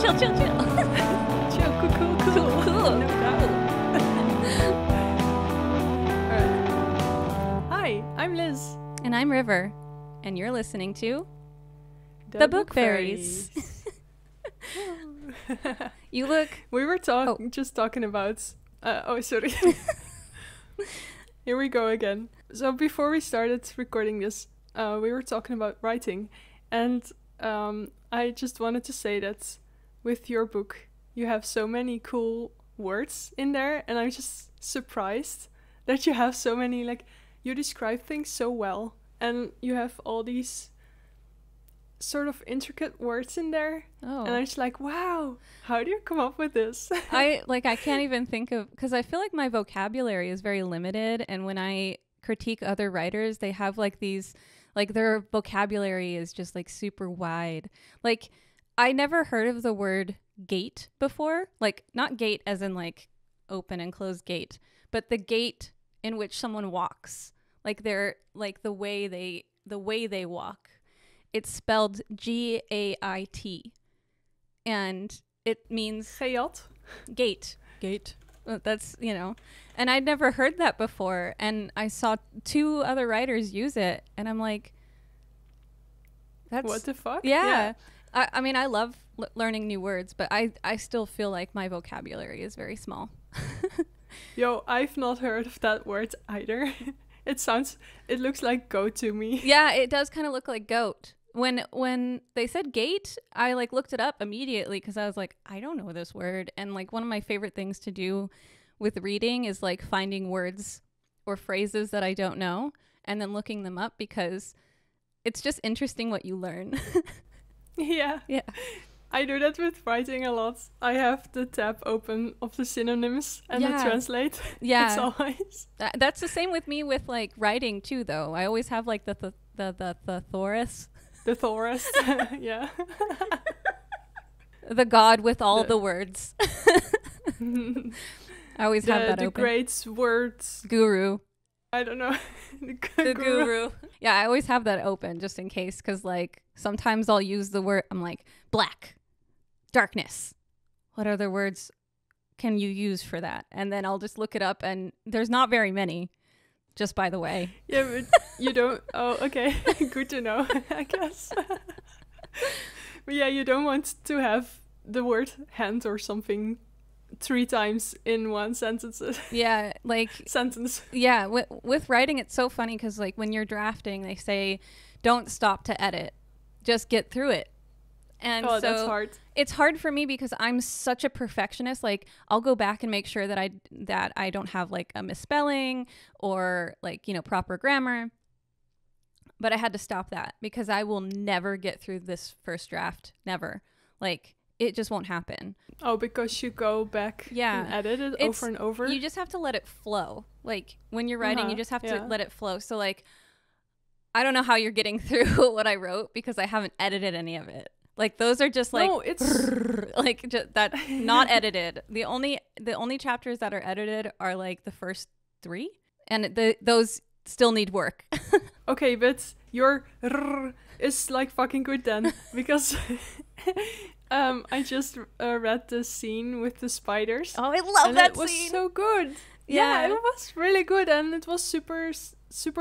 chill. Chill, cool. No doubt. Alright. Hi, I'm Liz. And I'm River, and you're listening to The Book Fairies. You look... We were just talking about... sorry. Here we go again. So before we started recording this, we were talking about writing. And I just wanted to say that with your book, you have so many cool words in there. And I'm just surprised that you have so many, like, you describe things so well. And you have all these sort of intricate words in there. Oh. And I'm just like, wow, how do you come up with this? I can't even think of, because I feel like my vocabulary is very limited, and when I critique other writers, they have like these, like their vocabulary is just like super wide. Like I never heard of the word gate before, like not gate as in like open and closed gate, but the gait in which someone walks, like they're like the way they walk. It's spelled G-A-I-T, and it means gate. That's, you know, and I'd never heard that before, and I saw two other writers use it, and I'm like, that's... What the fuck? Yeah. I mean, I love learning new words, but I still feel like my vocabulary is very small. Yo, I've not heard of that word either. It looks like goat to me. Yeah, it does kind of look like goat. When they said gate, I like looked it up immediately because I was like, I don't know this word. And like one of my favorite things to do with reading is like finding words or phrases that I don't know and then looking them up, because it's just interesting what you learn. Yeah. I do that with writing a lot. I have the tab open of the synonyms and the translate. Yeah. It's always... That's the same with me with like writing too, though. I always have like the thesaurus. The thesaurus. Yeah. The god with all the words. I always have that open. The great words. Guru. I don't know. The guru. Yeah, I always have that open just in case, because like sometimes I'll use the word, I'm like, black, darkness. What other words can you use for that? And then I'll just look it up, and there's not very many, just by the way. Yeah, but you don't... Oh, okay. Good to know, I guess. But yeah, you don't want to have the word hand or something 3 times in one sentence. Yeah, like... Sentence. Yeah, with writing, it's so funny because like when you're drafting, they say, don't stop to edit. Just get through it. And so that's hard. It's hard for me because I'm such a perfectionist. Like I'll go back and make sure that I don't have like a misspelling or like, you know, proper grammar. But I had to stop that because I will never get through this first draft. Never. Like it just won't happen. Oh, because you go back and edit it over and over? You just have to let it flow. Like when you're writing, you just have to let it flow. So like, I don't know how you're getting through what I wrote because I haven't edited any of it. Like those are just like, no, it's like that not edited. The only chapters that are edited are like the first 3, and those still need work. Okay, but your is like fucking good then, because I just read the scene with the spiders. Oh, I love that scene. It was so good. Yeah, it was really good, and it was super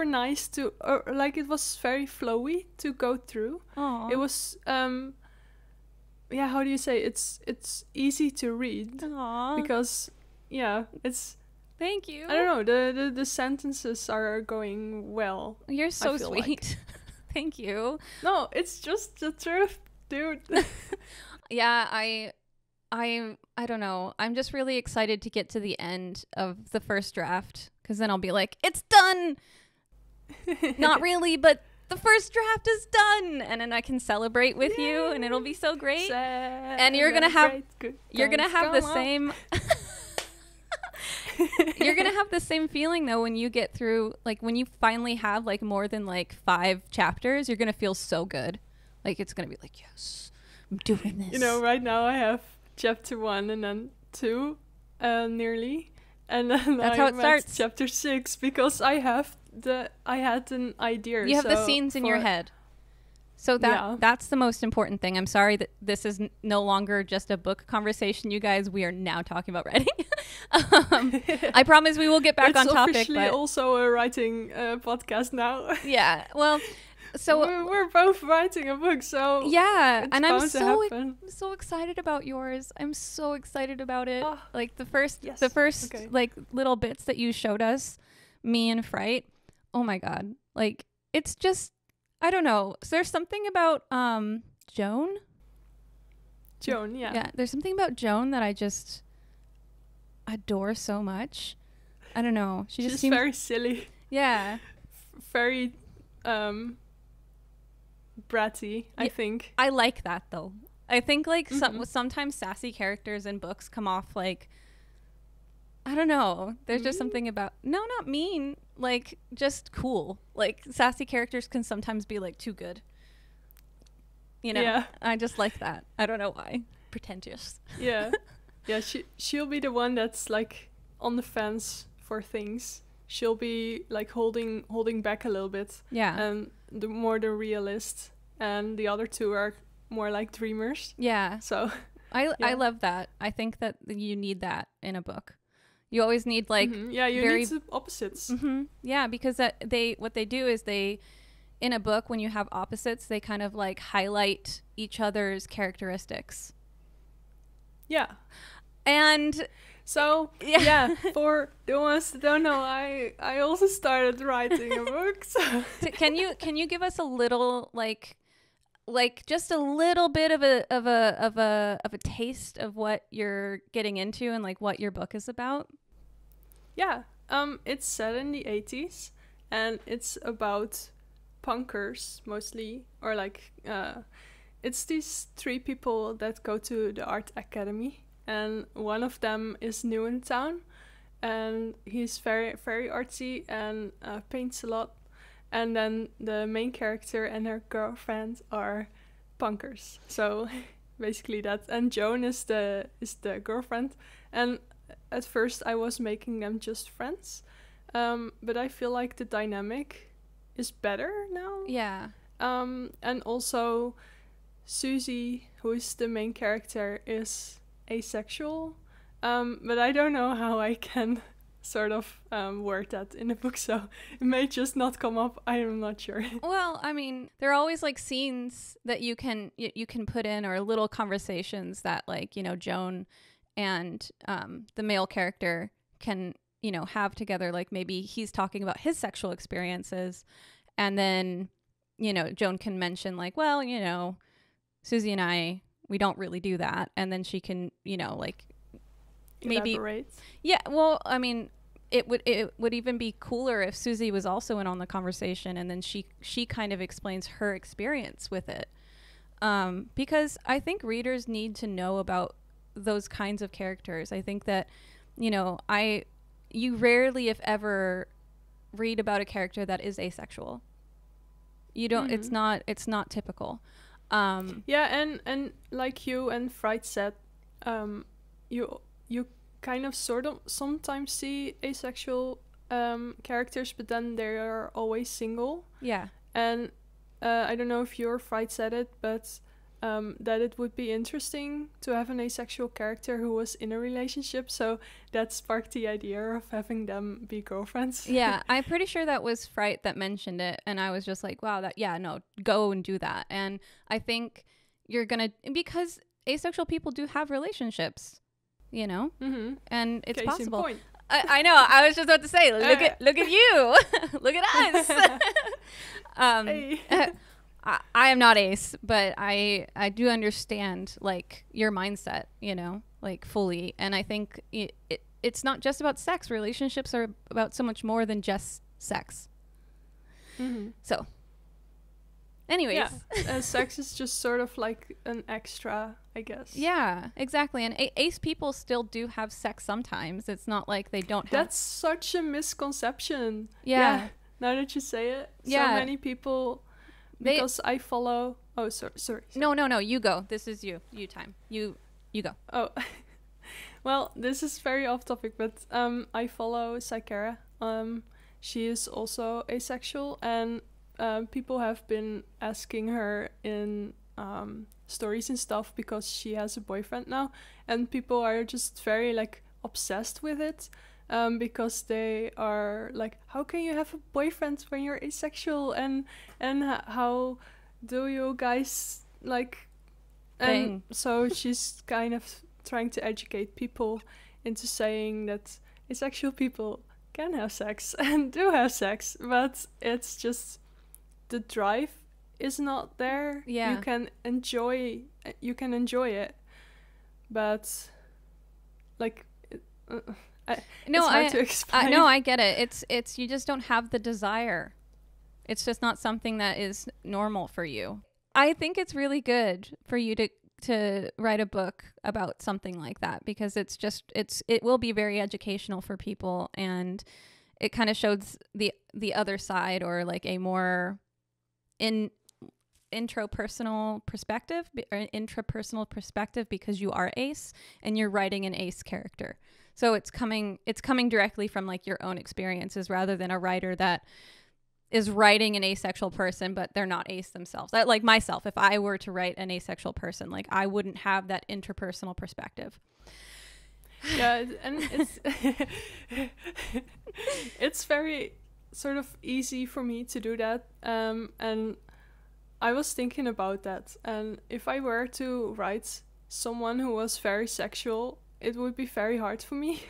nice to like it was very flowy to go through. Aww. It was how do you say, it's easy to read. Aww. Because it's... Thank you. I don't know, the sentences are going well. You're so sweet. Like. Thank you. No, it's just the truth, dude. Yeah, I don't know. I'm just really excited to get to the end of the first draft, because then I'll be like, it's done. Not really, but the first draft is done, and then I can celebrate with you, and it'll be so great. And you're gonna have the same. You're gonna have the same feeling though when you get through, like when you finally have like more than like 5 chapters. You're gonna feel so good. Like it's gonna be like, yes, I'm doing this. You know, right now I have chapter 1 and then 2, nearly, and then that's how it starts. Chapter 6 because I had an idea. You have the scenes in your head. So Yeah. that's the most important thing. I'm sorry that this is no longer just a book conversation, you guys. We are now talking about writing. I promise we will get back on topic. It's officially also a writing podcast now. Yeah. Well, so we're both writing a book, so yeah, it's and bound to happen. I'm so excited about yours. I'm so excited about it. Oh, Like the first okay. like little bits that you showed us, me and Fright. Oh my god. Like it's just, I don't know. So there's something about Joan. Joan, yeah. Yeah, there's something about Joan that I just adore so much. I don't know. She just She's seems very silly. Yeah. Very bratty, I think. I like that though. I think like sometimes sassy characters in books come off like, I don't know. There's just something about, no, not mean, like just cool. Like sassy characters can sometimes be like too good. You know? Yeah. I just like that. I don't know why. Pretentious. Yeah. Yeah, she'll be the one that's like on the fence for things. She'll be like holding back a little bit. Yeah. And the realist, and the other two are more like dreamers. Yeah. So I love that. I think that you need that in a book. You always need like yeah, you very need the opposites. Yeah, because what they do is they, in a book, when you have opposites, they kind of like highlight each other's characteristics. Yeah. And so yeah, for the ones that don't know, I also started writing a book. So. Can you give us a little like just a little bit of a taste of what you're getting into and like what your book is about? Yeah. It's set in the 80s, and it's about punkers mostly, or like it's these 3 people that go to the art academy, and one of them is new in town, and he's very, very artsy and paints a lot. And then the main character and her girlfriend are punkers. So basically that. And Joan is the girlfriend. And at first I was making them just friends, but I feel like the dynamic is better now. Yeah. And also Susie, who is the main character, is asexual, but I don't know how I can sort of word that in the book, so it may just not come up. I am not sure. Well, I mean, there are always like scenes that you can put in, or little conversations that like, you know, Joan and the male character can, you know, have together. Like maybe he's talking about his sexual experiences, and then, you know, Joan can mention like, well, you know, Susie and I, we don't really do that. And then she can, you know, like maybe elaborate. Yeah, well, I mean, it would even be cooler if Susie was also in on the conversation, and then she kind of explains her experience with it, because I think readers need to know about those kinds of characters. I think that, you know, you rarely, if ever, read about a character that is asexual. You don't. It's not typical. Yeah, and like you and Fright said, you kind of sort of sometimes see asexual characters, but then they are always single. Yeah. And I don't know if your Fright said it, but that it would be interesting to have an asexual character who was in a relationship. So that sparked the idea of having them be girlfriends. Yeah, I'm pretty sure that was Fright that mentioned it, and I was just like, wow, go and do that. And I think you're gonna, because asexual people do have relationships, you know, and it's Case possible. in point. I know. I was just about to say, look at you, look at us. Hey. I am not ace, but I do understand like your mindset, you know, like fully. And I think it's not just about sex. Relationships are about so much more than just sex. So anyways, yeah, sex is just sort of like an extra, I guess. Yeah, exactly. And ace people still do have sex sometimes. It's not like they don't have. That's such a misconception. Yeah. Now that you say it, yeah. So many people. Because I follow... Oh, sorry. No. You go. This is you time. You go. Oh. Well, this is very off topic, but I follow Saikara. She is also asexual, and people have been asking her in stories and stuff because she has a boyfriend now, and people are just very like obsessed with it, because they are like, how can you have a boyfriend when you're asexual, and how do you guys like, and so she's kind of trying to educate people into saying that asexual people can have sex and do have sex, but it's just the drive is not there. Yeah. You can enjoy it, but like no, it's hard to explain. No, I get it. It's you just don't have the desire. It's just not something that is normal for you. I think it's really good for you to write a book about something like that, because it will be very educational for people, and it kind of shows the other side, or like a more intrapersonal perspective, because you are ace and you're writing an ace character. So it's coming directly from like your own experiences, rather than a writer that is writing an asexual person, but they're not ace themselves. That, like myself, if I were to write an asexual person, like I wouldn't have that interpersonal perspective. Yeah, and it's very sort of easy for me to do that. And I was thinking about that. And if I were to write someone who was very sexual, it would be very hard for me.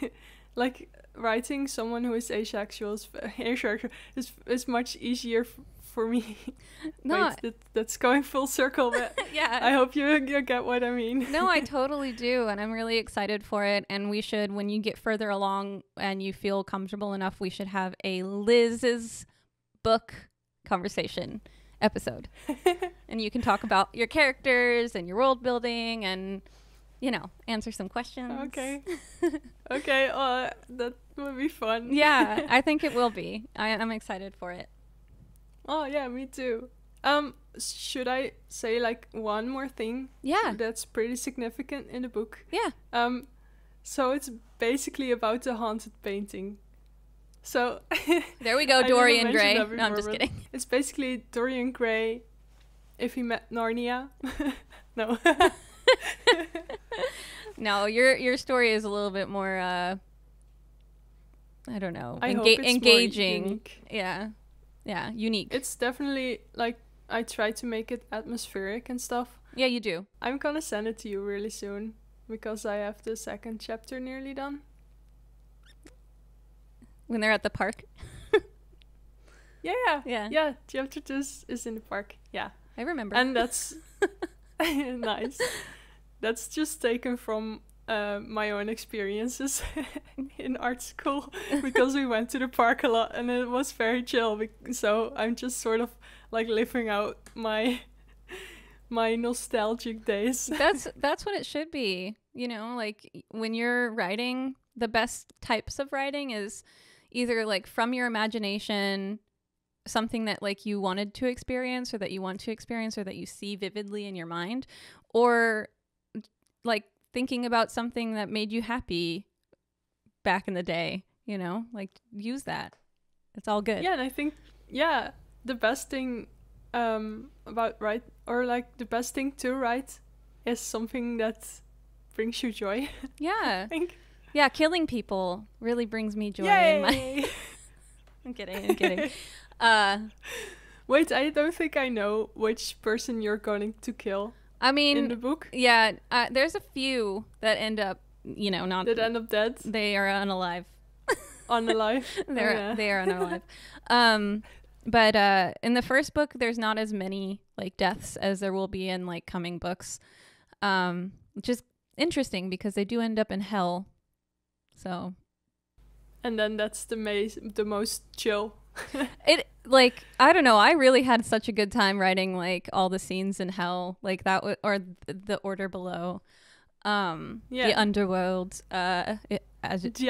Like, writing someone who is asexual is much easier for me. No, Wait, that's going full circle, but yeah. I hope you get what I mean. No, I totally do, and I'm really excited for it. And we should, when you get further along and you feel comfortable enough, we should have a Liz's book conversation episode. And you can talk about your characters and your world building and, you know, answer some questions. Okay. Okay, that would be fun. Yeah, I think it will be. I'm excited for it. Oh, yeah, me too. Should I say like one more thing? Yeah. That's pretty significant in the book. Yeah. So it's basically about the haunted painting. So there we go, Dorian Gray. Before, no, I'm just kidding. It's basically Dorian Gray if he met Narnia. No. No, your story is a little bit more I don't know, hope it's engaging. more unique. Yeah, unique. It's definitely like I try to make it atmospheric and stuff. Yeah, you do. I'm gonna send it to you really soon because I have the second chapter nearly done. When they're at the park. Yeah. Chapter 2 is in the park. Yeah, I remember. And that's nice. That's just taken from my own experiences in art school, because we went to the park a lot and it was very chill. So I'm just sort of like living out my nostalgic days. That's what it should be. You know, like when you're writing, the best types of writing is either like from your imagination, something that like you wanted to experience or that you want to experience or that you see vividly in your mind, or like thinking about something that made you happy back in the day, you know, like use that. It's all good. Yeah, and I think, the best thing about write, or like the best thing to write, is something that brings you joy. Yeah. I think. Yeah, killing people really brings me joy. Yay! I'm kidding. Wait, I don't think I know which person you're going to kill. I mean, in the book? Yeah, there's a few that end up, you know, not... That end up dead? They are unalive. Unalive? They are unalive. But in the first book, there's not as many, like, deaths as there will be in, like, coming books. Which is interesting, because they do end up in hell. So... And then that's the most chill. It, like, I don't know, I really had such a good time writing like all the scenes in hell, like that or the order below, the underworld, the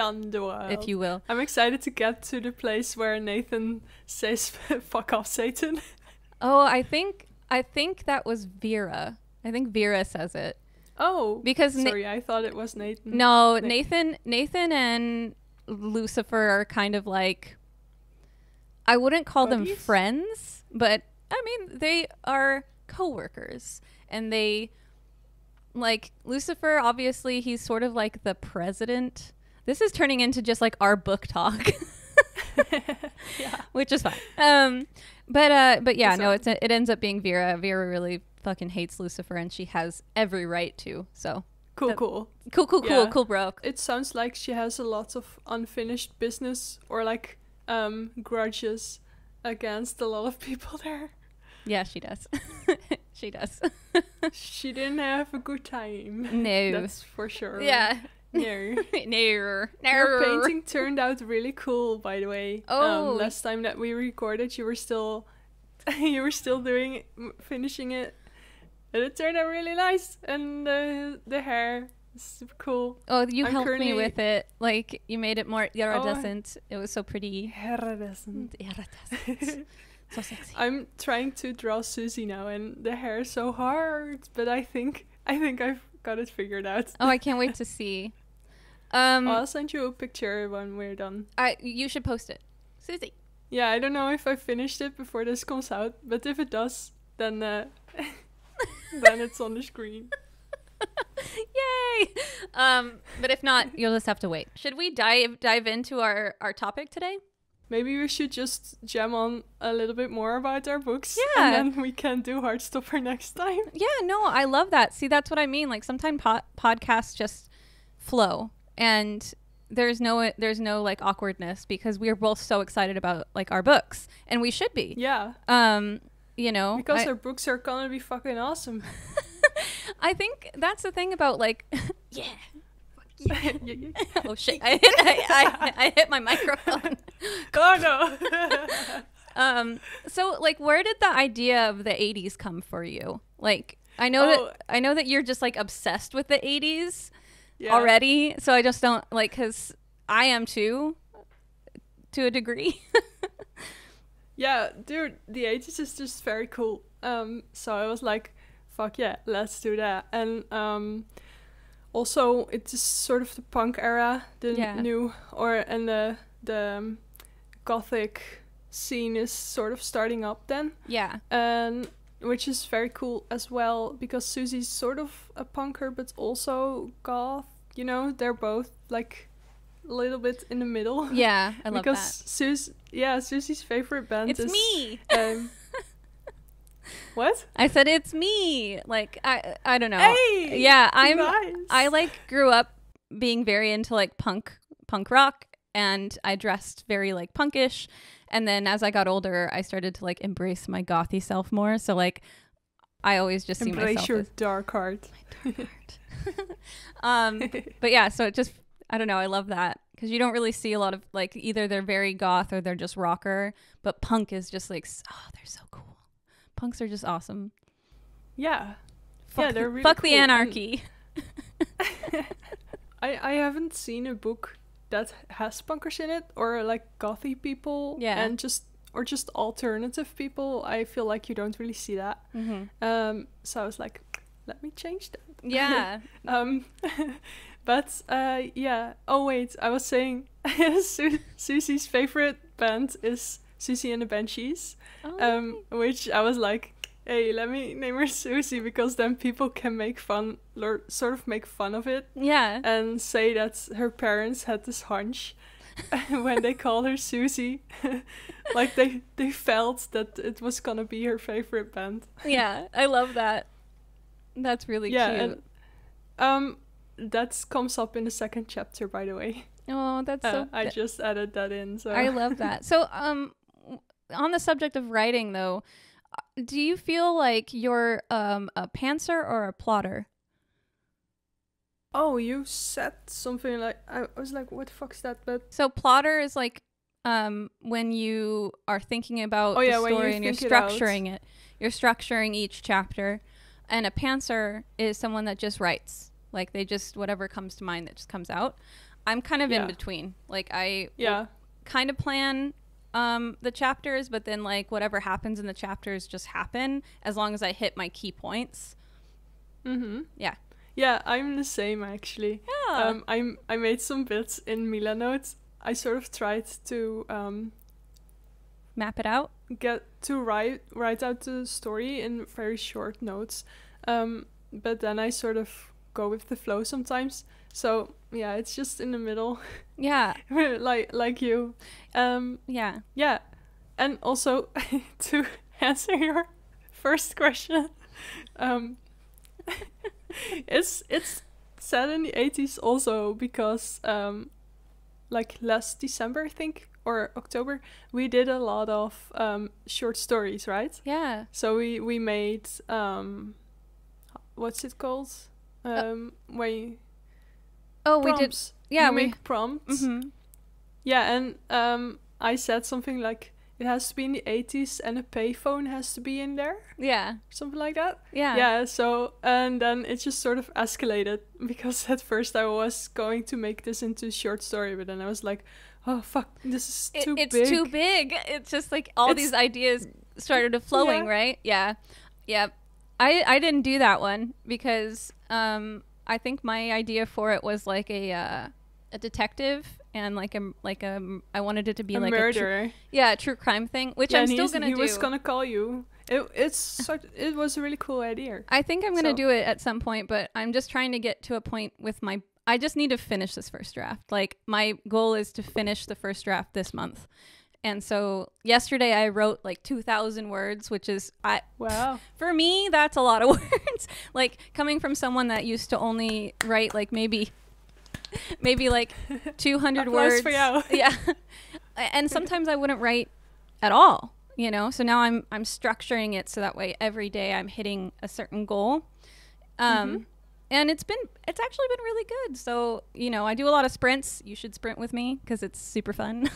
underworld, if you will. I'm excited to get to the place where Nathan says fuck off, Satan. Oh, I think that was Vera. I think Vera says it. Oh, because sorry, I thought it was Nathan. No, Nathan and Lucifer are kind of like, I wouldn't call them friends, But I mean, they are co-workers, and they like Lucifer. Obviously, he's sort of like the president. This is turning into just like our book talk. Yeah. Which is fine. But yeah, So- it ends up being Vera. Vera really fucking hates Lucifer, and she has every right to. So Cool, cool. cool, Yeah. bro. It sounds like she has a lot of unfinished business or like grudges against a lot of people there. Yeah, she does. She does. She didn't have a good time. No. That's for sure. Yeah. No. No. Your painting turned out really cool, by the way. Oh. Last time that we recorded, you were still doing finishing it, and it turned out really nice. And the hair is super cool. Oh, you I'm helped me currently- with it. Like you made it more iridescent. It was so pretty. Iridescent. Iridescent. So sexy. I'm trying to draw Susie now, and the hair is so hard, but I think I've got it figured out. Oh, I can't wait to see. I'll send you a picture when we're done. You should post it, Susie. Yeah, I don't know if I finished it before this comes out, but if it does, then then it's on the screen. Yay! But if not, you'll just have to wait. Should we dive into our topic today? Maybe we should just jam on a little bit more about our books. Yeah. And then we can do Heartstopper next time. Yeah, no, I love that. See, that's what I mean. Like sometimes podcasts just flow, and there's no like awkwardness because we are both so excited about like our books, and we should be. Yeah. You know, Because our books are gonna be fucking awesome. I think that's the thing about like, yeah. Yeah. Oh shit! I hit my microphone. Oh no. So like, where did the idea of the '80s come for you? Like, I know that you're just like obsessed with the '80s already. So I just don't like, cause I am too, to a degree. Yeah, dude, the 80s is just very cool. So I was like, fuck yeah, let's do that. And also it's sort of the punk era, the new and the gothic scene is sort of starting up then. Yeah. And which is very cool as well because Susie's sort of a punker but also goth. You know, they're both like a little bit in the middle. Yeah, I love because that. Susie's favorite band It's is me. What? I said it's me. Like I don't know. Hey, yeah, nice. I like grew up being very into like punk rock, and I dressed very like punkish, and then as I got older I started to like embrace my gothy self more. So like I always just see embrace myself your as dark heart. my dark heart. But yeah, so it just, I don't know, I love that because you don't really see a lot of like either they're very goth or they're just rocker, but punk is just like, oh, they're so cool. Punks are just awesome. Yeah. Fuck, they're really fuck cool. the anarchy. I haven't seen a book that has punkers in it or like gothy people and just alternative people. I feel like you don't really see that. Mm-hmm. So I was like, let me change that. Yeah. But yeah. Oh wait, I was saying Susie's favorite band is Susie and the Banshees. Which I was like, hey, let me name her Susie because then people can make fun of it. Yeah. And say that her parents had this hunch when they called her Susie. Like they felt that it was gonna be her favorite band. Yeah, I love that. That's really cute. And that comes up in the second chapter, by the way. Oh, that's so I just added that in. So I love that. So on the subject of writing though, do you feel like you're a pantser or a plotter? Oh, you said something like, I was like, what the fuck is that? But so plotter is like when you are thinking about the story and you're structuring it. You're structuring each chapter. And a pantser is someone that just writes. Like they just, whatever comes to mind that just comes out. I'm kind of in between. Like I kind of plan the chapters, but then like whatever happens in the chapters just happen as long as I hit my key points. Mm-hmm. Yeah. Yeah, I'm the same actually. Yeah. I made some bits in Mila notes. I sort of tried to map it out. get to write out the story in very short notes, but then I sort of go with the flow sometimes. So yeah, it's just in the middle. Yeah. like you. Yeah. And also to answer your first question, it's set in the 80s also because like last December, I think, or October, we did a lot of short stories, right? Yeah. So we made what's it called? When you, we did. prompts. Yeah, we we make prompts. Mm-hmm. Yeah, and I said something like it has to be in the 80s and a payphone has to be in there, Yeah. something like that. Yeah. Yeah, so, and then it just sort of escalated because at first I was going to make this into a short story, but then I was like, oh, fuck, this is too big. It's too big. It's just like all these ideas started flowing, right? Yeah. Yeah. I didn't do that one because I think my idea for it was like a detective and like I wanted it to be a like murderer. a true crime thing, which I'm still gonna do. He was gonna call you. It was a really cool idea. I think I'm gonna do it at some point, but I'm just trying to get to a point with I just need to finish this first draft. Like my goal is to finish the first draft this month. And so yesterday I wrote like 2,000 words, which is wow. For me, that's a lot of words. Like coming from someone that used to only write like maybe like 200 words. For you. Yeah. And sometimes I wouldn't write at all, you know? So now I'm structuring it so that way every day I'm hitting a certain goal. And it's actually been really good. So, you know, I do a lot of sprints. You should sprint with me because it's super fun.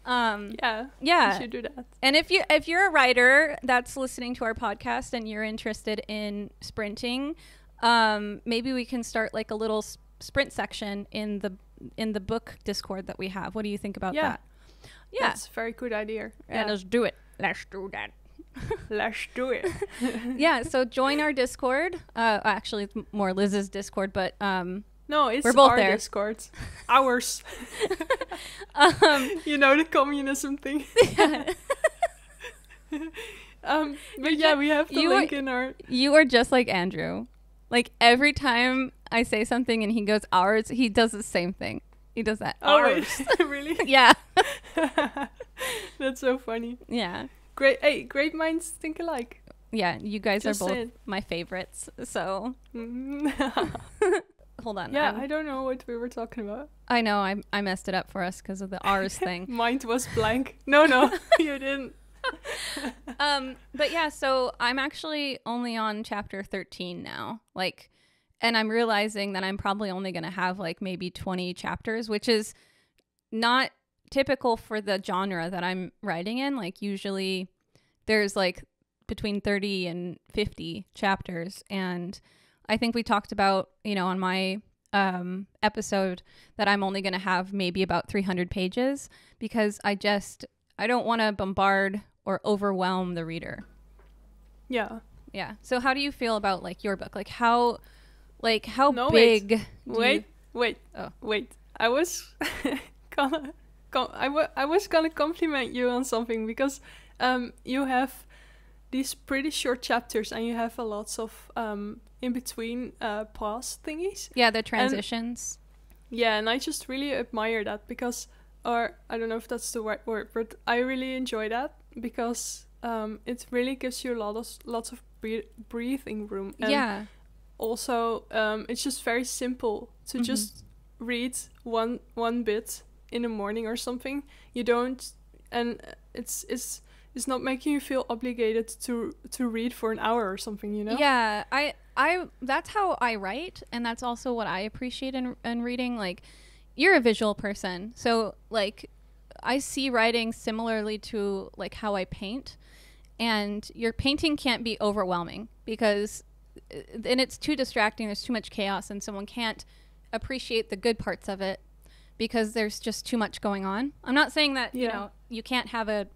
Yeah. You should do that. And if you're a writer that's listening to our podcast and you're interested in sprinting, maybe we can start like a little sprint section in the book Discord that we have. What do you think about that? Yeah, that's a very good idea. Yeah, let's do it. Let's do that. Let's do it. Yeah, so join our Discord. Actually, it's more Liz's Discord, but no, it's we're both our there. Discord. Ours. You know, the communism thing. Yeah. But yeah, we have the link in our... You are just like Andrew. Like every time I say something and he goes ours, he does the same thing. He does that. Oh, ours. wait. Really? Yeah. That's so funny. Yeah. Great. Hey, great minds think alike. Yeah, you guys Just are both saying. my favorites. So hold on. Yeah, I don't know what we were talking about. I know I messed it up for us because of the ours thing. Mind was blank. No, you didn't. But yeah, so I'm actually only on chapter 13 now. Like, and I'm realizing that I'm probably only going to have like maybe 20 chapters, which is not typical for the genre that I'm writing in. Like usually there's like between 30 and 50 chapters. And I think we talked about, you know, on my episode that I'm only going to have maybe about 300 pages because I don't want to bombard or overwhelm the reader. Yeah. Yeah. So how do you feel about like your book? Like how No, big? Wait. I was gonna I was gonna compliment you on something because you have these pretty short chapters and you have a lots of in between pause thingies. Yeah, the transitions. And I just really admire that because, or I don't know if that's the right word, but I really enjoy that because it really gives you lots of breathing room. And yeah. Also, it's just very simple to just read one bit in the morning or something. You don't, and it's not making you feel obligated to read for an hour or something, you know? Yeah, I that's how I write, and that's also what I appreciate in reading. Like, you're a visual person, so like I see writing similarly to like how I paint, and your painting can't be overwhelming because then it's too distracting. There's too much chaos, and someone can't appreciate the good parts of it because there's just too much going on. I'm not saying that you know you can't have an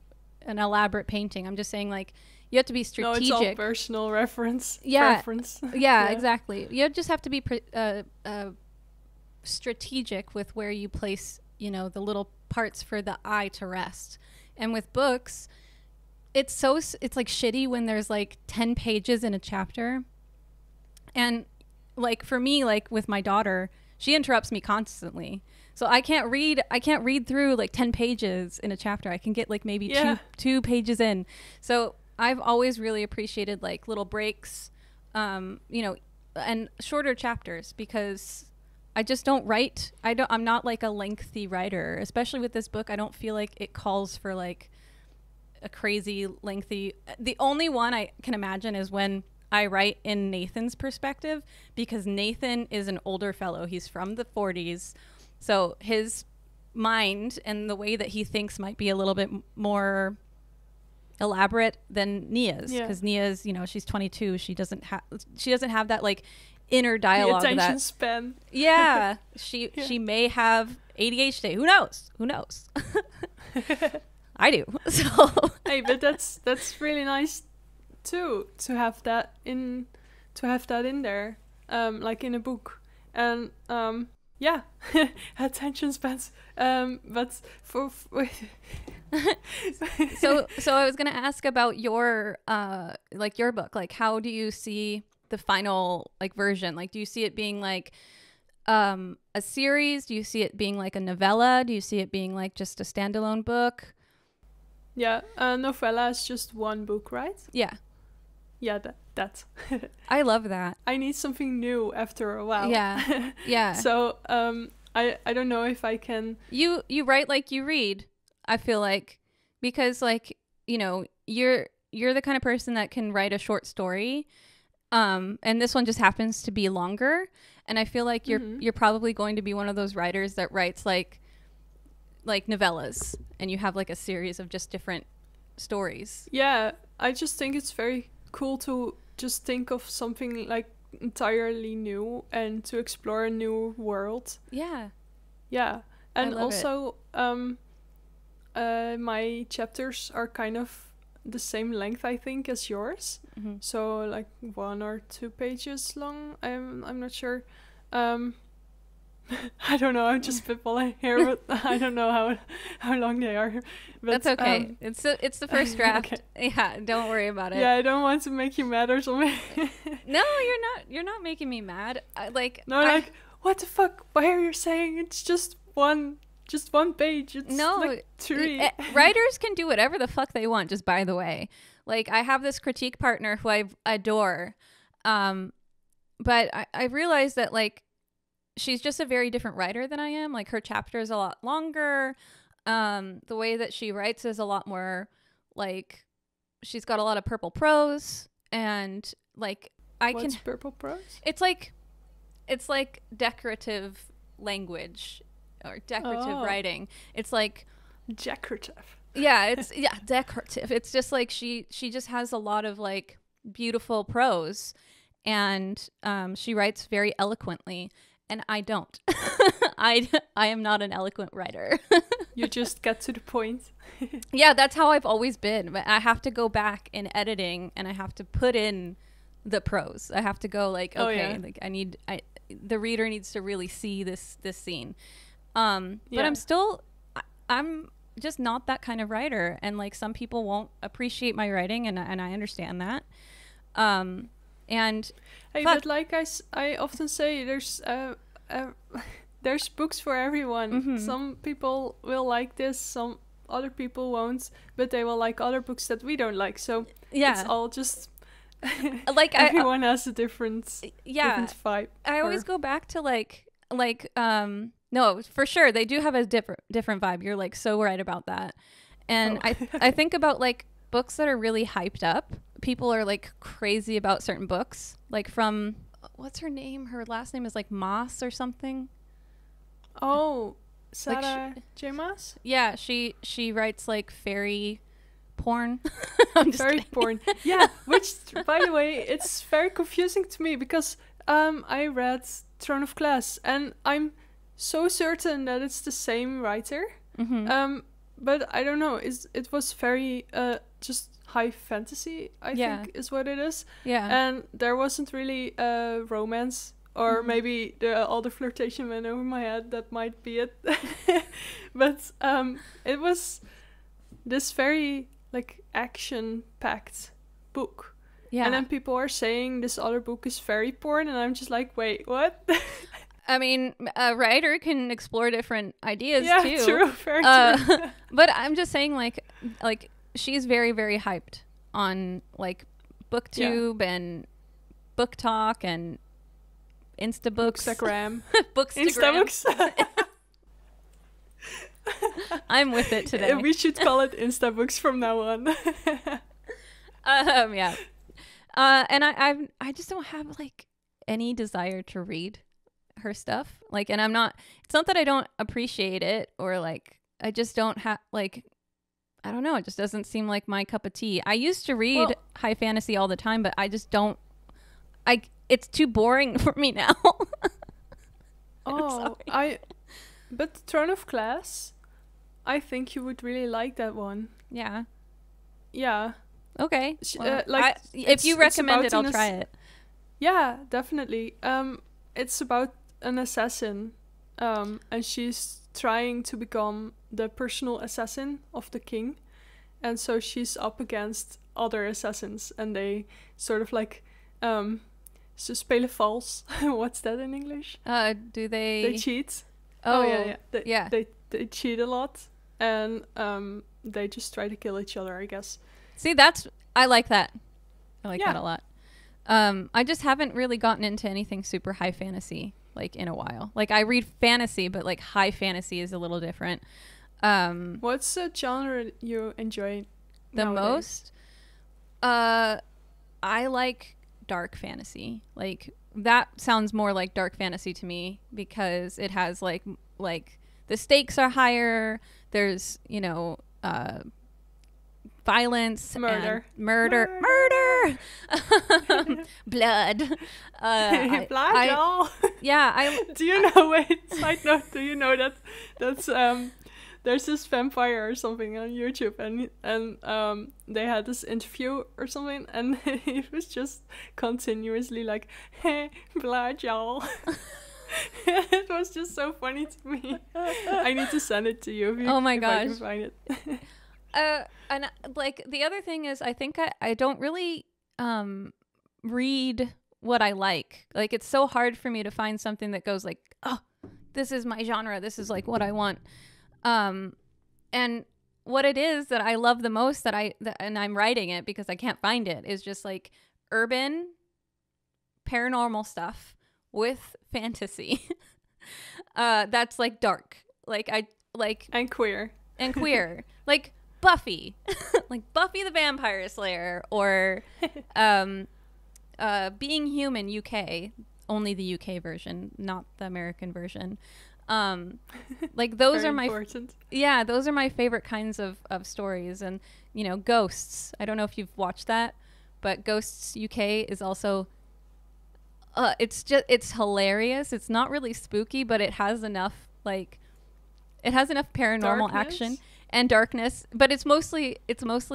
elaborate painting. I'm just saying like you have to be strategic. No, it's all personal reference. Yeah, preference. Yeah, exactly. You just have to be strategic with where you place, you know, the little parts for the eye to rest. And with books, it's like shitty when there's like 10 pages in a chapter. And like for me, like with my daughter, she interrupts me constantly. So I can't read through like 10 pages in a chapter. I can get like maybe two pages in. So I've always really appreciated like little breaks, you know, and shorter chapters, because I just don't write. I'm not like a lengthy writer, especially with this book. I don't feel like it calls for like a crazy lengthy. The only one I can imagine is when I write in Nathan's perspective, because Nathan is an older fellow. He's from the 40s. So his mind and the way that he thinks might be a little bit more elaborate than Nia's, because Nia's, you know, she's 22. She doesn't have that like inner dialogue. The attention span. Yeah, she may have ADHD. Who knows? I do. So hey, but that's really nice too, to have that in there, like in a book. And yeah, attention spans. But for so I was gonna ask about your like your book. Like, how do you see the final like version? Like, do you see it being like a series? Do you see it being like a novella? Do you see it being like just a standalone book? Yeah, novella is just one book, right? Yeah. Yeah, that. I love that. I need something new after a while. Yeah. Yeah. So I don't know if I can. You write like you read, I feel like, because like, you know, you're the kind of person that can write a short story, and this one just happens to be longer, and I feel like you're probably going to be one of those writers that writes like novellas, and you have like a series of just different stories. Yeah, I just think it's very cool to just think of something like entirely new and to explore a new world. Yeah. And also my chapters are kind of the same length, I think, as yours. So like 1 or 2 pages long. I'm not sure. I don't know, I'm just spitballing here, but I don't know how long they are. But, that's okay. It's the first draft. Okay. Yeah, don't worry about it. Yeah, I don't want to make you mad or something. No, you're not making me mad. Like, what the fuck? Why are you saying it's just one page? It's like 3. Writers can do whatever the fuck they want, just by the way. Like, I have this critique partner who I adore, but I realized that like she's just a very different writer than I am. Like, her chapter is a lot longer. The way that she writes is a lot more like, she's got a lot of purple prose, and like What's purple prose? It's like decorative language or decorative writing. It's like decorative. Yeah, decorative. It's just like she just has a lot of like beautiful prose, and she writes very eloquently. And I don't. I am not an eloquent writer. You just get to the point. Yeah, that's how I've always been. But I have to go back in editing, and I have to put in the prose. I have to go like, okay, like the reader needs to really see this scene. But I'm just not that kind of writer, and like some people won't appreciate my writing, and I understand that. And but like I often say, there's books for everyone. Some people will like this, some other people won't, but they will like other books that we don't like. So it's all just like everyone has a different vibe. I always go back to like no, for sure they do have a different vibe. You're like so right about that. And I think about like books that are really hyped up. People are like crazy about certain books, like from what's her name? Her last name is like Moss or something. Oh, Sarah J. Maas? Yeah, she writes like fairy porn. Fairy porn. Yeah, which by the way, it's very confusing to me because I read Throne of Glass and I'm so certain that it's the same writer. But I don't know. It was very just high fantasy, I think is what it is. Yeah. And there wasn't really romance, or maybe all the flirtation went over my head. That might be it. But it was this very like action-packed book. Yeah. And then people are saying this other book is very porn, and I'm just like, wait, what? I mean, a writer can explore different ideas yeah, too. True, very true. But I'm just saying, like she's very, very hyped on like BookTube and Book Talk and Instabooks. Instagram. Bookstagram. Instabooks. I'm with it today. We should call it Instabooks from now on. Yeah. And I just don't have like any desire to read her stuff. Like, and it's not that I don't appreciate it, or like I just don't have like, I don't know, it just doesn't seem like my cup of tea. I used to read high fantasy all the time, but I just don't, it's too boring for me now. But Throne of Glass, I think you would really like that one. Yeah. Yeah. Okay. Well, if you recommend it, I'll try it. Yeah, definitely. It's about an assassin, and she's trying to become the personal assassin of the king, and so she's up against other assassins, and they sort of like, ze spelen vals. What's that in English? Do they? They cheat. Oh yeah. They cheat a lot, and they just try to kill each other, I guess. See, I like that. I like that a lot. I just haven't really gotten into anything super high fantasy like in a while. Like I read fantasy, but like high fantasy is a little different. What's the genre you enjoy the nowadays? most? I like dark fantasy. Like that sounds more like dark fantasy to me because it has like the stakes are higher. There's, violence, murder, blood, blood, y'all. Yeah, do you know? Wait, side note. Do you know that's there's this vampire or something on YouTube, and they had this interview or something, and he was just continuously like, "Hey, blood, y'all." It was just so funny to me. I need to send it to you. Oh my if gosh, I can find it. And like the other thing is, I think I don't really read what I like. Like it's so hard for me to find something that goes like, oh, this is my genre. This is like what I want. And what it is that I love the most and I'm writing it because I can't find it, is just like urban paranormal stuff with fantasy. That's like dark. And queer. Like Buffy. Like Buffy the Vampire Slayer, or Being Human UK, only the UK version, not the American version. Like those are those are my favorite kinds of stories. And Ghosts, I don't know if you've watched that, but Ghosts UK is also it's hilarious. It's not really spooky, but it has enough paranormal action and darkness, but it's mostly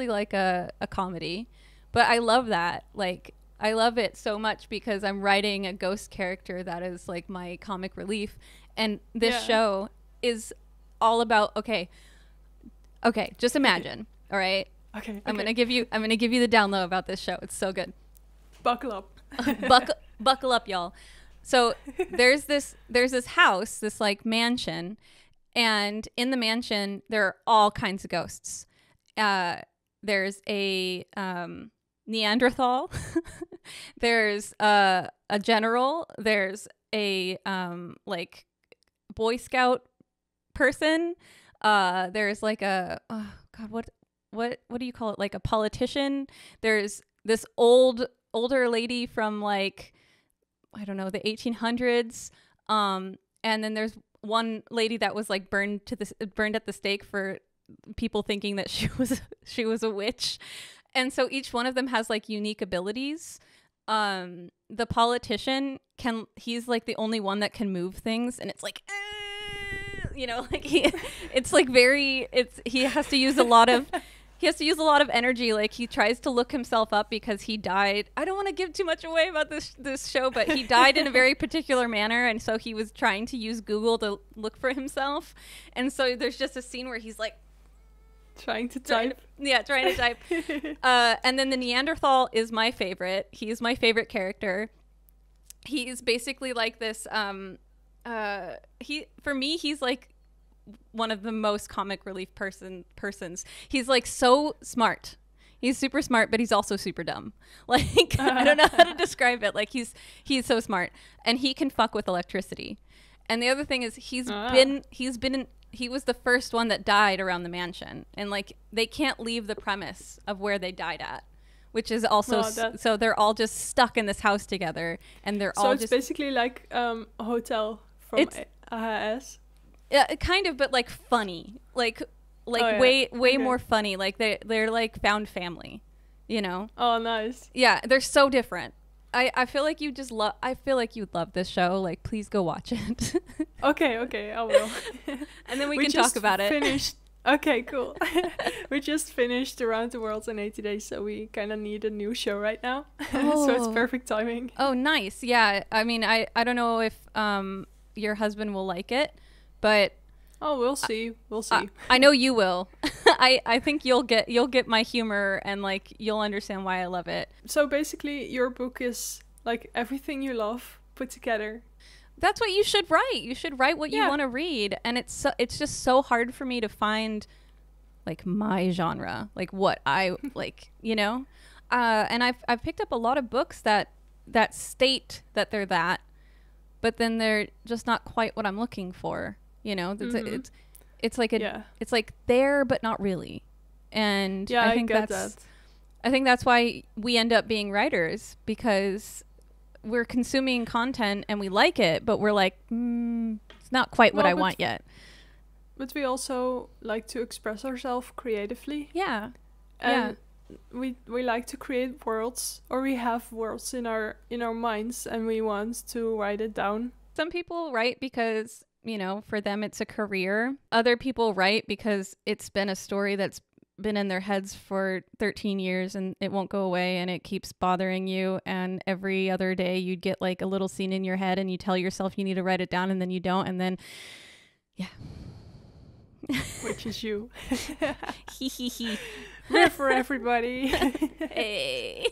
like a comedy. But I love that. Like I love it so much because I'm writing a ghost character that is like my comic relief. And this show is all about okay, just imagine. All right. Okay. I'm gonna give you the down low about this show. It's so good. Buckle up. Buckle up, y'all. So there's this house, this like mansion, and in the mansion there are all kinds of ghosts. There's a Neanderthal. There's a general. There's a like Boy Scout person. There's like a what do you call it? Like a politician. There's this older lady from like, I don't know, the 1800s. And then there's one lady that was like burned at the stake for people thinking that she was a witch. And so each one of them has like unique abilities. The politician he's like the only one that can move things, and it's like like he has to use a lot of energy. Like he tries to look himself up because he died. I don't want to give too much away about this show, but he died in a very particular manner, and so he was trying to use Google to look for himself. And so there's just a scene where he's like Trying to type. Trying to type. And then the Neanderthal is my favorite. He's my favorite character. He's basically like this. For me, he's like one of the most comic relief persons. He's like so smart. He's super smart, but he's also super dumb. Like I don't know how to describe it. Like he's so smart, and he can fuck with electricity. And the other thing is he was the first one that died around the mansion, and like they can't leave the premise of where they died at, which is also so they're all just stuck in this house together, and they're all just basically like a hotel from AHS. Yeah, kind of, but like funny, like way more funny. Like they're like found family, you know. Oh, nice. Yeah, they're so different. I feel like I feel like you'd love this show. Like, please go watch it. Okay, I will. And then we can talk about it. Finished. Okay, cool. We just finished Around the World in 80 Days, so we kind of need a new show right now. So it's perfect timing. Oh, nice. Yeah. I mean, I don't know if your husband will like it, but we'll see. We'll see. I know you will. I think you'll get my humor, and like you'll understand why I love it. So basically your book is like everything you love put together. That's what you should write. You should write what you want to read, and it's just so hard for me to find like my genre, like what I like, you know. And I've picked up a lot of books that state that they're that, but then they're just not quite what I'm looking for. You know, it's like it's like there but not really, and I think that's why we end up being writers, because we're consuming content and we like it, but we're like, it's not quite what I want yet. But we also like to express ourselves creatively. Yeah, and we like to create worlds, or we have worlds in our minds, and we want to write it down. Some people write because, you know, for them it's a career. Other people write because it's been a story that's been in their heads for 13 years and it won't go away, and it keeps bothering you, and every other day you'd get like a little scene in your head and you tell yourself you need to write it down, and then you don't, and then which is you. We're for everybody. Hey.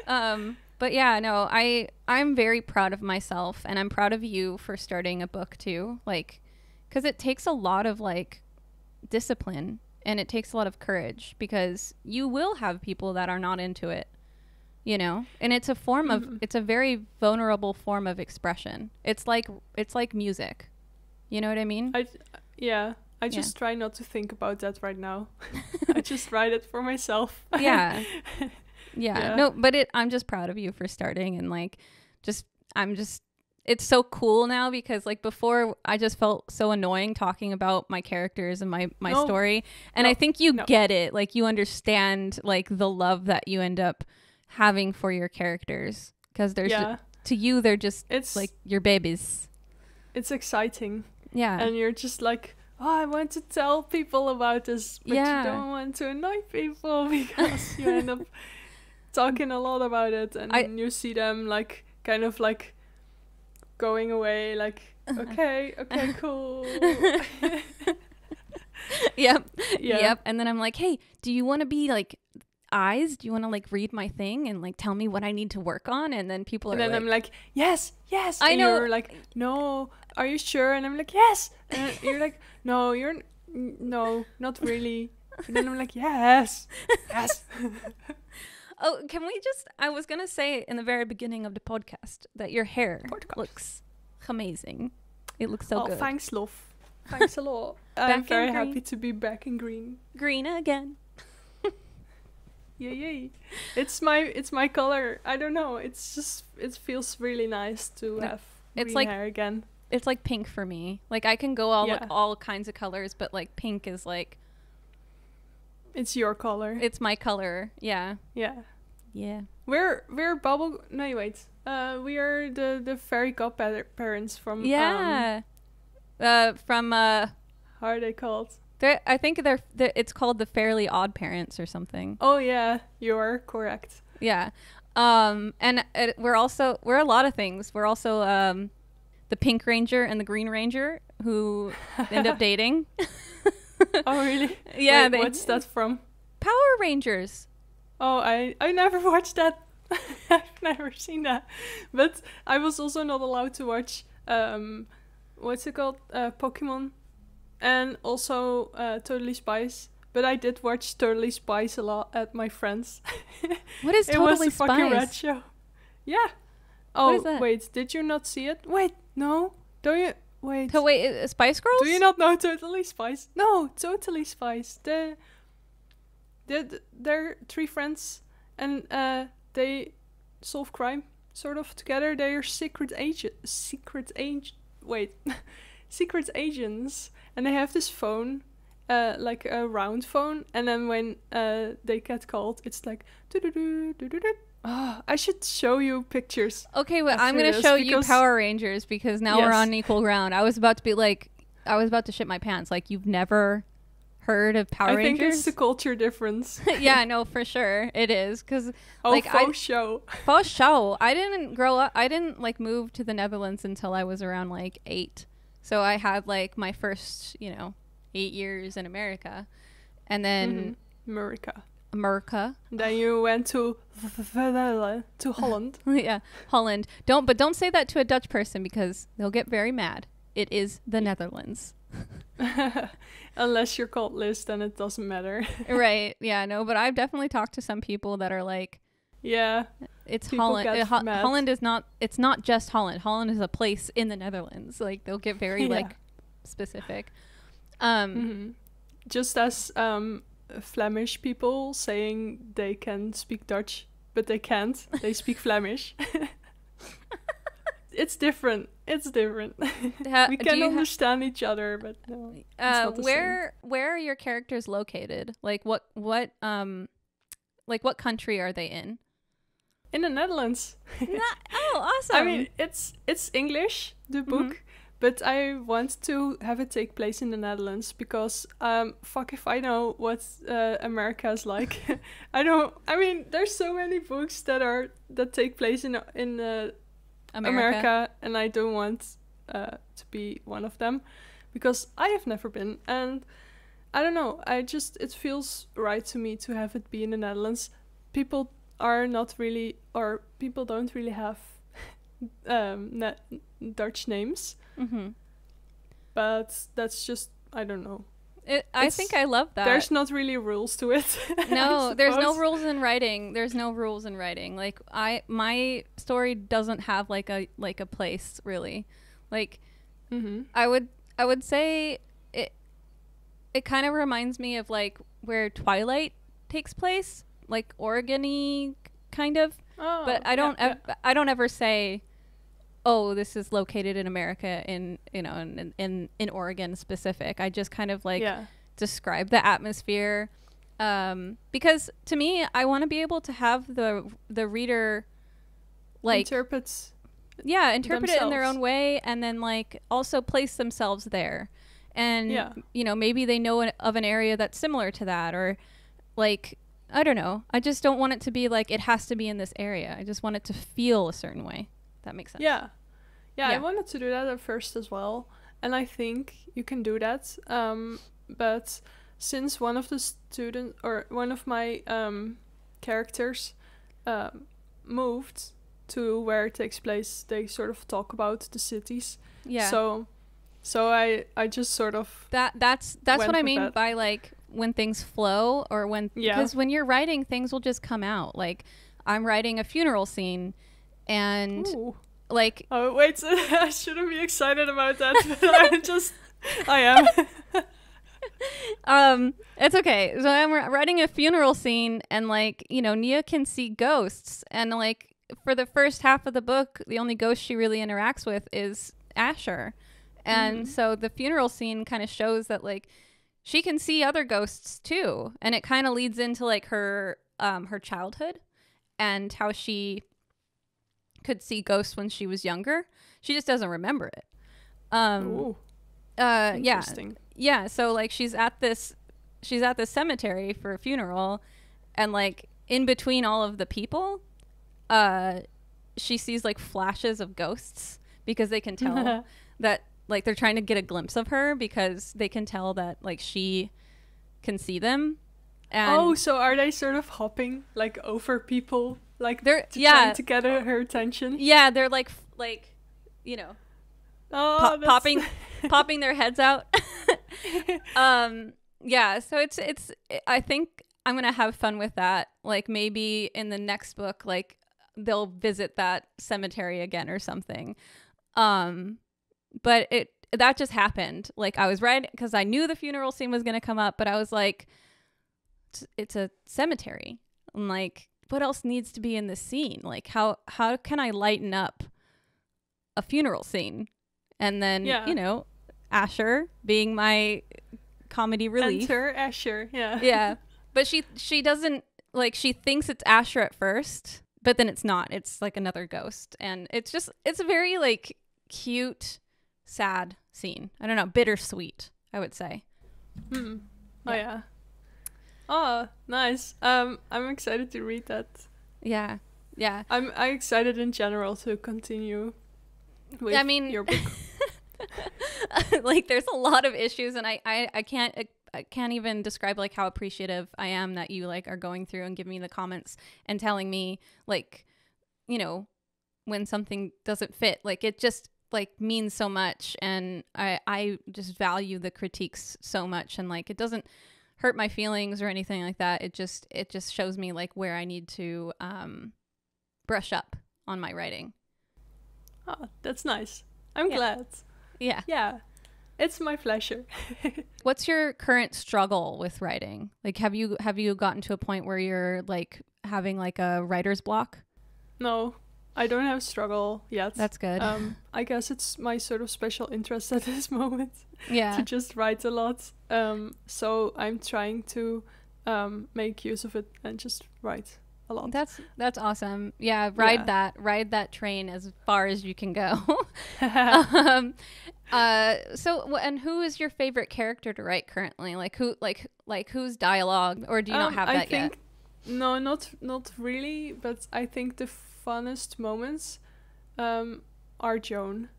But yeah, no, I'm very proud of myself, and I'm proud of you for starting a book too. Like, because it takes a lot of like discipline, and it takes a lot of courage, because you will have people that are not into it, you know, and it's a form of, it's a very vulnerable form of expression. It's like music. You know what I mean? I just try not to think about that right now. I just write it for myself. Yeah. No, but I'm just proud of you for starting, and like it's so cool now, because like before I just felt so annoying talking about my characters and my story, and I think you get it, like you understand like the love that you end up having for your characters, because there's to you they're just like your babies. It's exciting. Yeah. And you're just like, I want to tell people about this, but you don't want to annoy people, because you end up talking a lot about it, and you see them like kind of like going away, like okay, cool. Yep. And then I'm like, hey, do you want to be like eyes? Do you want to like read my thing and like tell me what I need to work on? And then people are and then like, I'm like, yes, I and know. You're like, no, are you sure? And I'm like, yes. And you're like, no, not really. And then I'm like, yes. Oh, can we I was going to say in the very beginning of the podcast that your hair looks amazing. It looks so good. Thanks, love. Thanks a lot. I'm very happy to be back in green. Green again. Yay. It's my color. I don't know. It feels really nice to have green hair again. It's like pink for me. Like I can go all kinds of colors, but like pink is like, it's your color. It's my color. Yeah. We're bubble. No, wait. We are the fairy godparents from. From how are they called? I think they're it's called the Fairly Odd Parents or something. Oh yeah, you're correct. Yeah. And we're a lot of things. We're also the Pink Ranger and the Green Ranger who end up dating. Oh, really? Yeah. Wait, what's that from? Power Rangers. Oh, I never watched that. I've never seen that. But I was also not allowed to watch, what's it called? Pokemon. And also Totally Spies. But I did watch Totally Spies a lot at my friends. What is It Totally was a fucking red Spies? show. Yeah. What is Oh, that? wait, did you not see it? Wait, no. Don't you? Wait. So wait, Spice Girls? Do you not know Totally Spies? No, Totally Spies. They're three friends, and they solve crime sort of together. They're secret wait, secret agents, and they have this phone, like a round phone, and then when they get called, it's like doo-doo-doo-doo-doo-doo. Oh, I should show you pictures. Okay, well, I'm after gonna this show you because- Power Rangers because now we're Yes. on equal ground. I was about to shit my pants. Like, you've never heard of Power I think Rangers? it's the culture difference. Yeah, no, for sure it is. Because Oh, like, faux show. for sure, I didn't grow up. I didn't like move to the Netherlands until I was around like 8. So I had like my first, 8 years in America, and then America. America. Then you went to Holland. Yeah, Holland. Don't say that to a Dutch person because they'll get very mad. It is the Netherlands. Unless you're called Liz, then it doesn't matter. Right. Yeah, no, but I've definitely talked to some people that are like, Yeah. it's People Holland. get mad. Holland is not, it's not just Holland. Holland is a place in the Netherlands. Like, they'll get very Yeah. like specific. Just as Flemish people saying they can speak Dutch, but they can't. They speak Flemish. It's different. It's different. We can understand each other, but no. It's not the same. Where are your characters located? Like what country are they in? In the Netherlands. Oh, awesome. I mean, it's English, the book, but I want to have it take place in the Netherlands because fuck if I know what America is like. I mean, there's so many books that take place in America, and I don't want to be one of them because I have never been, and I don't know. It feels right to me to have it be in the Netherlands. People don't really have Dutch names, but that's just, I don't know. I think I love that. There's not really rules to it. No, there's no rules in writing. There's no rules in writing. Like my story doesn't have like a place really. Like I would say it kind of reminds me of like where Twilight takes place, like Oregon-y kind of. Oh, but I don't ever say, oh, this is located in America in Oregon specific. I just kind of like describe the atmosphere, because to me, I want to be able to have the reader like interpret it in their own way, and then like also place themselves there, and maybe they know of an area that's similar to that, or like, I don't know. I just don't want it to be like it has to be in this area. I just want it to feel a certain way. That makes sense. Yeah, I wanted to do that at first as well, and I think you can do that. But since one of my characters moved to where it takes place, they sort of talk about the cities. Yeah. So I just sort of that's what I mean by like when things flow, or because when you're writing, things will just come out. Like I'm writing a funeral scene, and like, oh wait, I shouldn't be excited about that, but I am. It's okay. So I'm writing a funeral scene, and like, Nia can see ghosts, and like for the first half of the book, the only ghost she really interacts with is Asher. And so the funeral scene kind of shows that like she can see other ghosts too, and it kind of leads into like her childhood and how she could see ghosts when she was younger. She just doesn't remember it. Interesting. Yeah, so like she's at this cemetery for a funeral, and like in between all of the people, she sees like flashes of ghosts, because they can tell that like they're trying to get a glimpse of her, because they can tell that like she can see them. And oh, so are they sort of hopping like over people, like they're trying to get her attention? Yeah, they're like you know, popping popping their heads out. Yeah, so it's I think I'm gonna have fun with that. Like maybe in the next book, like they'll visit that cemetery again or something. But that just happened. Like I was right because I knew the funeral scene was gonna come up, but I was like, it's a cemetery. I'm like, what else needs to be in this scene? Like how can I lighten up a funeral scene? And then you know, Asher being my comedy relief. Enter Asher, yeah. Yeah. But she doesn't, like, she thinks it's Asher at first, but then it's not. It's like another ghost. And it's a very like cute, sad scene. I don't know, bittersweet, I would say. Oh yeah. Oh, nice. I'm excited to read that. Yeah. Yeah. I'm excited in general to continue with your book. Like there's a lot of issues, and I can't even describe like how appreciative I am that you like are going through and giving me the comments and telling me like, you know, when something doesn't fit. Like it just like means so much, and I just value the critiques so much, and like it doesn't hurt my feelings or anything like that. It just shows me like where I need to brush up on my writing. Oh, that's nice. I'm glad. Yeah. Yeah. It's my pleasure. What's your current struggle with writing? Like have you gotten to a point where you're like having like a writer's block? No, I don't have struggle yet. That's good. I guess it's my sort of special interest at this moment. Yeah. To just write a lot. So I'm trying to make use of it and just write a lot. That's awesome. Yeah, ride that train as far as you can go. So and who is your favorite character to write currently? Like who's dialogue, or do you not have that yet? No, not really, but I think the funnest moments are Joan.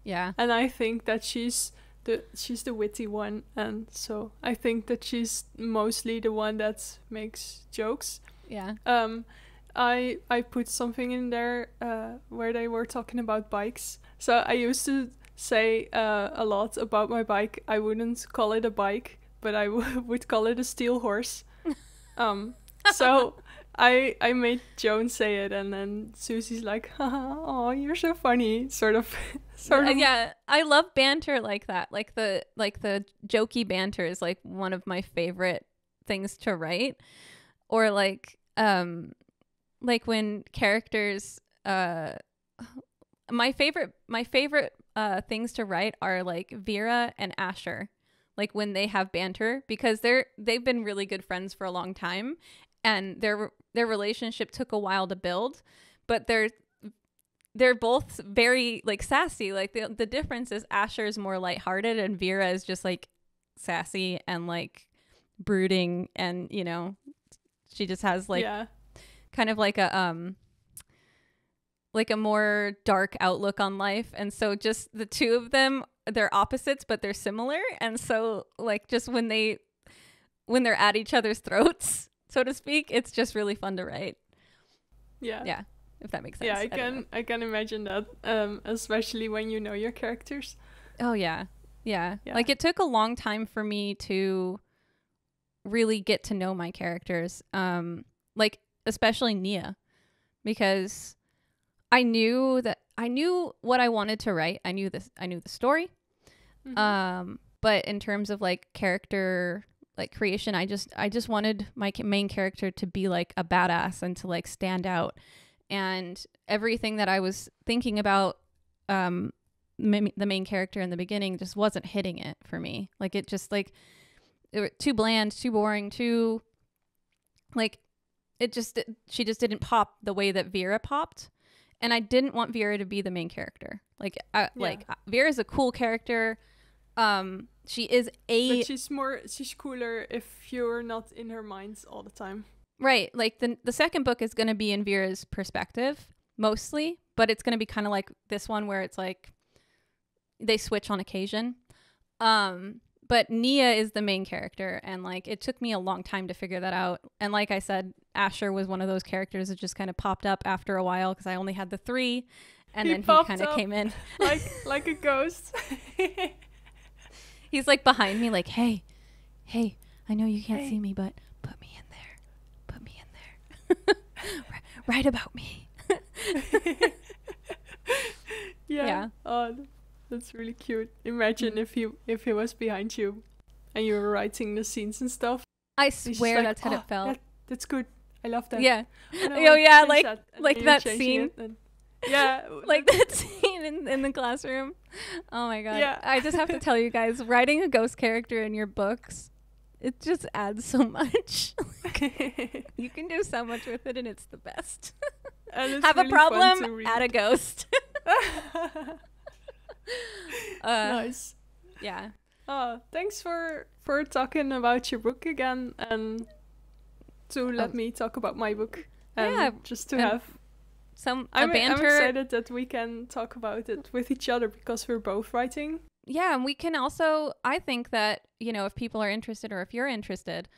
Yeah. And I think that she's the witty one, and so I think that she's mostly the one that makes jokes. Yeah. I put something in there where they were talking about bikes. So I used to say a lot about my bike. I wouldn't call it a bike, but I would call it a steel horse. So I made Joan say it, and then Susie's like, "Oh, you're so funny," sort of. Yeah, I love banter like that. Like the jokey banter is like one of my favorite things to write. Or like when characters my favorite things to write are like Vera and Asher, like when they have banter, because they've been really good friends for a long time, and their relationship took a while to build, but they're both very like sassy. Like the difference is Asher is more lighthearted and Vera is just like sassy and like brooding, and you know, she just has like kind of like a more dark outlook on life. And so just the two of them, they're opposites, but they're similar. And so like just when they're at each other's throats, so to speak, it's just really fun to write. Yeah. If that makes sense. Yeah, I can imagine that, especially when you know your characters. Oh yeah. Like it took a long time for me to really get to know my characters, like especially Nia, because I knew what I wanted to write. I knew the story. Mm-hmm. But in terms of like character like creation, I just wanted my main character to be like a badass and to like stand out. And everything that I was thinking about the main character in the beginning just wasn't hitting it for me. Like it just like it was too bland, too boring, too like she just didn't pop the way that Vera popped. And I didn't want Vera to be the main character. Like Vera's a cool character. She is but she's cooler if you're not in her minds all the time. Right. Like the second book is going to be in Vera's perspective mostly, but it's going to be kind of like this one where it's like they switch on occasion. But but Nia is the main character, and like it took me a long time to figure that out. And like I said, Asher was one of those characters that just kind of popped up after a while because I only had the 3, and then he kind of came in like a ghost. He's like behind me, like, hey, I know you can't see me, but put me in there. Write about me. Yeah. Oh, that's really cute. Imagine if he was behind you and you were writing the scenes and stuff. I swear that's how it felt. That's good. I love that. Yeah. Oh yeah, like that scene. Yeah. Like that scene in the classroom. Oh my god. Yeah. I just have to tell you guys, writing a ghost character in your books, it just adds so much. You can do so much with it, and it's the best. Have really a problem? Add a ghost. Nice. Yeah. Thanks for talking about your book again, and to let me talk about my book. Just to have a banter. I'm excited that we can talk about it with each other because we're both writing. Yeah, and we can also, I think that, if people are interested or if you're interested,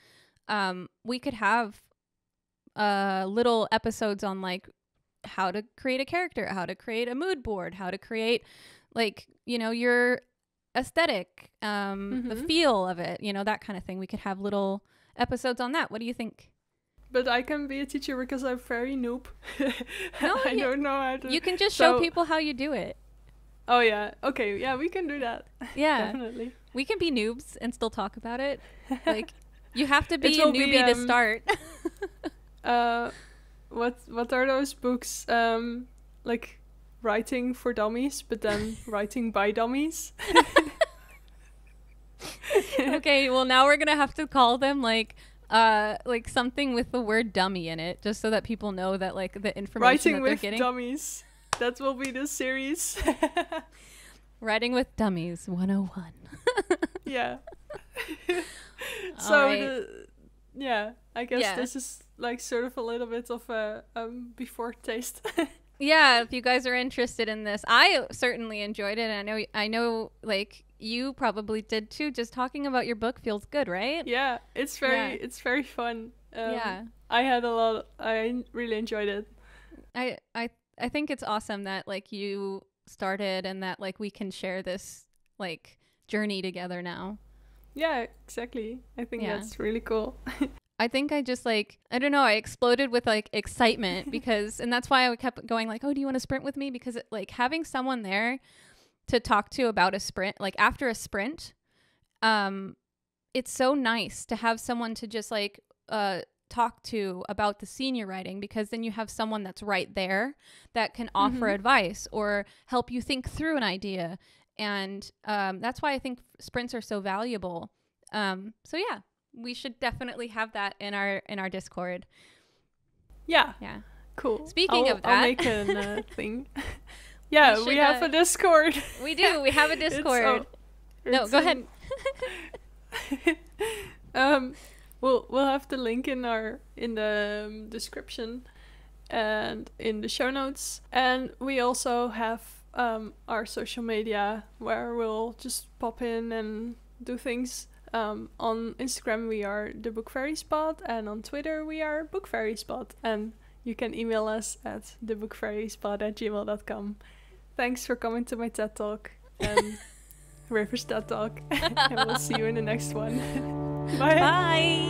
we could have little episodes on like how to create a character, how to create a mood board, how to create like, your aesthetic, the feel of it, that kind of thing. We could have little episodes on that. What do you think? But I can be a teacher because I'm very noob. No, I don't know how to. You can just show people how you do it. Oh, yeah. Okay. Yeah, we can do that. Yeah. Definitely. We can be noobs and still talk about it. Like, you have to be a newbie to start. What are those books? Like writing for dummies, but then writing by dummies? Okay, well, now we're going to have to call them like something with the word dummy in it, just so that people know that like the information writing that they're with getting. Dummies. That will be the series. Writing with Dummies 101. Yeah. So I guess this is like sort of a little bit of a before taste. Yeah, if you guys are interested in this, I certainly enjoyed it, and I know like you probably did too. Just talking about your book feels good, right? Yeah, it's very fun. Yeah, I really enjoyed it. I think it's awesome that like you started and that like we can share this like journey together now. Yeah, exactly. I think that's really cool. I think I just like, I don't know, I exploded with like excitement because, and that's why I kept going like, oh, do you want to sprint with me? Because like having someone there to talk to about a sprint, like after a sprint, it's so nice to have someone to just like talk to about the scene you're writing, because then you have someone that's right there that can offer advice or help you think through an idea. And that's why I think sprints are so valuable. So yeah, we should definitely have that in our Discord. Yeah. Cool. Speaking of that, I'll make a thing. Yeah, we have a Discord. We do. We have a Discord. No, go ahead. We'll have the link in the description and in the show notes, and we also have our social media where we'll just pop in and do things. On Instagram we are the Book Fairy Spot, and on Twitter we are Book Fairy Spot, and you can email us at thebookfairyspot@gmail.com. Thanks for coming to my TED Talk and River's TED Talk, and we'll see you in the next one. Bye. Bye.